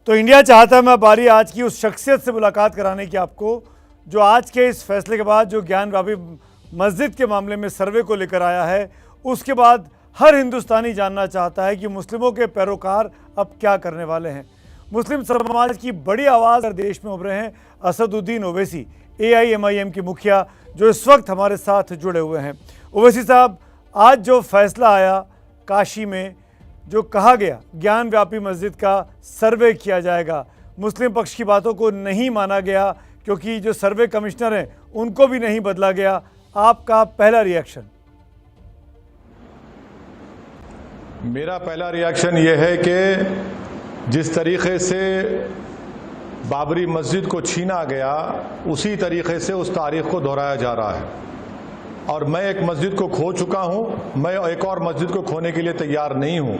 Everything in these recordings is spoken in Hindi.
तो इंडिया चाहता है मैं बारी आज की उस शख्सियत से मुलाकात कराने की आपको, जो आज के इस फैसले के बाद जो ज्ञानवापी मस्जिद के मामले में सर्वे को लेकर आया है, उसके बाद हर हिंदुस्तानी जानना चाहता है कि मुस्लिमों के पैरोकार अब क्या करने वाले हैं। मुस्लिम समाज की बड़ी आवाज़ देश में उभरे हैं असदुद्दीन ओवैसी, AIMIM के मुखिया, जो इस वक्त हमारे साथ जुड़े हुए हैं। ओवैसी साहब, आज जो फैसला आया काशी में, जो कहा गया ज्ञानव्यापी मस्जिद का सर्वे किया जाएगा, मुस्लिम पक्ष की बातों को नहीं माना गया क्योंकि जो सर्वे कमिश्नर हैं उनको भी नहीं बदला गया, आपका पहला रिएक्शन? मेरा पहला रिएक्शन ये है कि जिस तरीके से बाबरी मस्जिद को छीना गया, उसी तरीके से उस तारीख को दोहराया जा रहा है। और मैं एक मस्जिद को खो चुका हूं, मैं एक और मस्जिद को खोने के लिए तैयार नहीं हूं।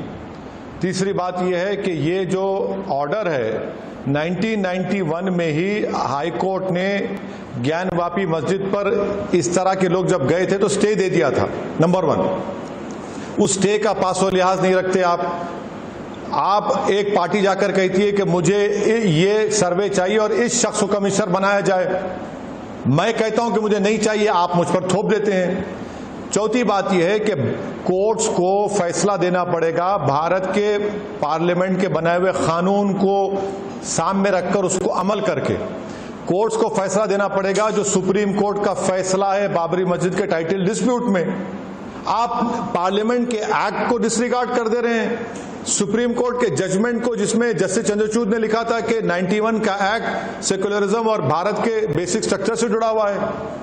तीसरी बात यह है कि ये जो ऑर्डर है 1991 में ही हाई कोर्ट ने ज्ञानवापी मस्जिद पर इस तरह के लोग जब गए थे तो स्टे दे दिया था। नंबर 1, उस स्टे का पासो लिहाज नहीं रखते आप एक पार्टी जाकर कहती है कि मुझे ये सर्वे चाहिए और इस शख्स को कमिश्नर बनाया जाए, मैं कहता हूं कि मुझे नहीं चाहिए, आप मुझ पर थोप देते हैं। चौथी बात यह है कि कोर्ट्स को फैसला देना पड़ेगा, भारत के पार्लियामेंट के बनाए हुए कानून को सामने रखकर उसको अमल करके कोर्ट्स को फैसला देना पड़ेगा। जो सुप्रीम कोर्ट का फैसला है बाबरी मस्जिद के टाइटल डिस्प्यूट में, आप पार्लियामेंट के एक्ट को डिसरिगार्ड कर दे रहे हैं, सुप्रीम कोर्ट के जजमेंट को, जिसमें जस्टिस चंद्रचूड़ ने लिखा था कि 91 का एक्ट सेकुलरिज्म और भारत के बेसिक स्ट्रक्चर से जुड़ा हुआ है।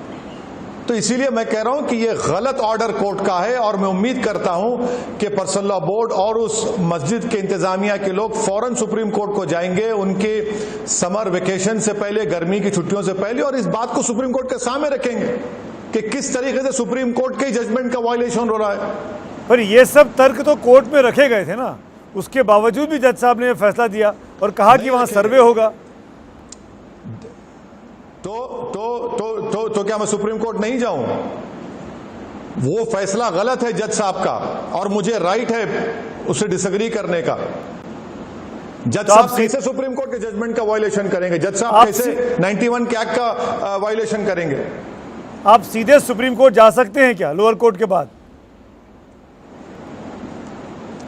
तो इसीलिए मैं कह रहा हूं कि यह गलत ऑर्डर कोर्ट का है और मैं उम्मीद करता हूं कि पर्सनल लॉ बोर्ड और उस मस्जिद के इंतजामिया के लोग फौरन सुप्रीम कोर्ट को जाएंगे, उनके समर वेकेशन से पहले, गर्मी की छुट्टियों से पहले, और इस बात को सुप्रीम कोर्ट के सामने रखेंगे कि किस तरीके से सुप्रीम कोर्ट के जजमेंट का वायलेशन हो रहा है। पर ये सब तर्क तो कोर्ट में रखे गए थे ना, उसके बावजूद भी जज साहब ने फैसला दिया और कहा कि वहां सर्वे होगा। तो क्या मैं सुप्रीम कोर्ट नहीं जाऊं? वो फैसला गलत है जज साहब का और मुझे राइट है उससे डिसएग्री करने का। जज साहब कैसे सुप्रीम कोर्ट के जजमेंट का वायलेशन करेंगे? जज साहब कैसे 91 के एक्ट का वायलेशन करेंगे? आप सीधे सुप्रीम कोर्ट जा सकते हैं क्या लोअर कोर्ट के बाद?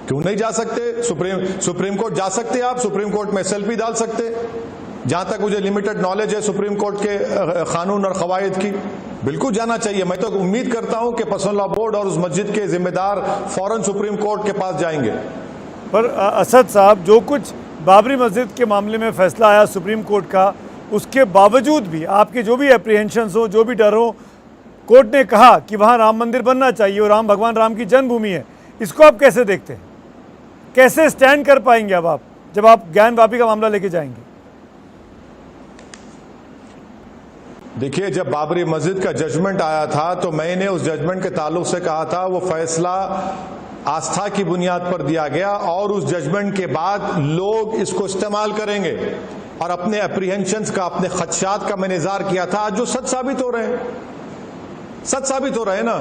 क्यों नहीं जा सकते? सुप्रीम कोर्ट जा सकते हैं आप। सुप्रीम कोर्ट में SLP डाल सकते। जहां तक मुझे लिमिटेड नॉलेज है सुप्रीम कोर्ट के कानून और कवायद की, बिल्कुल जाना चाहिए। मैं तो उम्मीद करता हूं कि पर्सनल लॉ बोर्ड और उस मस्जिद के जिम्मेदार फौरन सुप्रीम कोर्ट के पास जाएंगे। पर असद साहब, जो कुछ बाबरी मस्जिद के मामले में फैसला आया सुप्रीम कोर्ट का, उसके बावजूद भी आपके जो भी एप्रीहेंशंस हो, जो भी डर हो, कोर्ट ने कहा कि वहाँ राम मंदिर बनना चाहिए और भगवान राम की जन्मभूमि है। इसको आप कैसे देखते हैं? कैसे स्टैंड कर पाएंगे अब आप, जब आप ज्ञानवापी का मामला लेके जाएंगे? देखिए, जब बाबरी मस्जिद का जजमेंट आया था तो मैंने उस जजमेंट के ताल्लुक से कहा था वो फैसला आस्था की बुनियाद पर दिया गया और उस जजमेंट के बाद लोग इसको इस्तेमाल करेंगे और अपने एप्रीहेंशंस का, अपने खदशात का मैंने इज़हार किया था, जो सच साबित हो रहे हैं। सच साबित हो रहे हैं ना।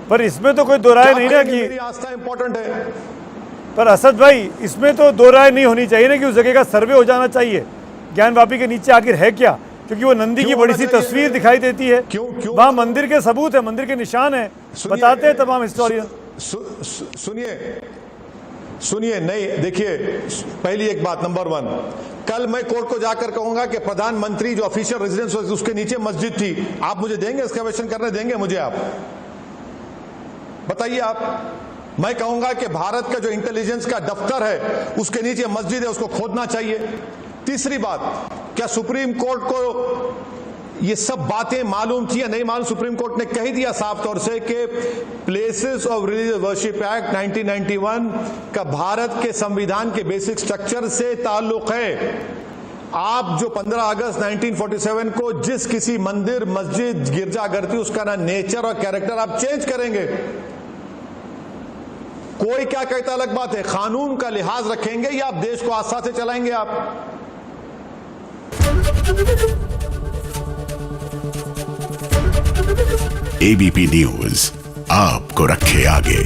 पर इसमें तो कोई दो राय नहीं ना कि मेरी आस्था इंपॉर्टेंट है। पर असद भाई, इसमें तो दो राय नहीं होनी चाहिए ना कि उस जगह का सर्वे हो जाना चाहिए। ज्ञानवापी के नीचे आखिर है क्या? क्योंकि वो नंदी की बड़ी सी तस्वीर दिखाई देती है, वहां मंदिर के सबूत है, मंदिर के निशान है, बताते हैं तमाम हिस्टोरियन। सुनिए, नहीं, देखिए, पहली एक बात, नंबर 1, कल मैं कोर्ट को जाकर कहूंगा कि प्रधानमंत्री जो ऑफिशियल रेजिडेंस उसके नीचे मस्जिद थी, आप मुझे देंगे? एक्सकवेशन करने देंगे मुझे? आप बताइए। आप, मैं कहूंगा कि भारत का जो इंटेलिजेंस का दफ्तर है उसके नीचे मस्जिद है, उसको खोदना चाहिए। तीसरी बात, क्या सुप्रीम कोर्ट को ये सब बातें मालूम थी या नहीं मालूम? सुप्रीम कोर्ट ने कह दिया साफ तौर से कि places of religious worship act 1991 का भारत के संविधान के बेसिक स्ट्रक्चर से ताल्लुक है। आप जो 15 अगस्त 1947 को जिस किसी मंदिर, मस्जिद, गिरजाघर थी, उसका ना नेचर और कैरेक्टर आप चेंज करेंगे। कोई क्या कहता अलग बात है, कानून का लिहाज रखेंगे या आप देश को आस्था से चलाएंगे? आप ABP न्यूज आपको रखे आगे।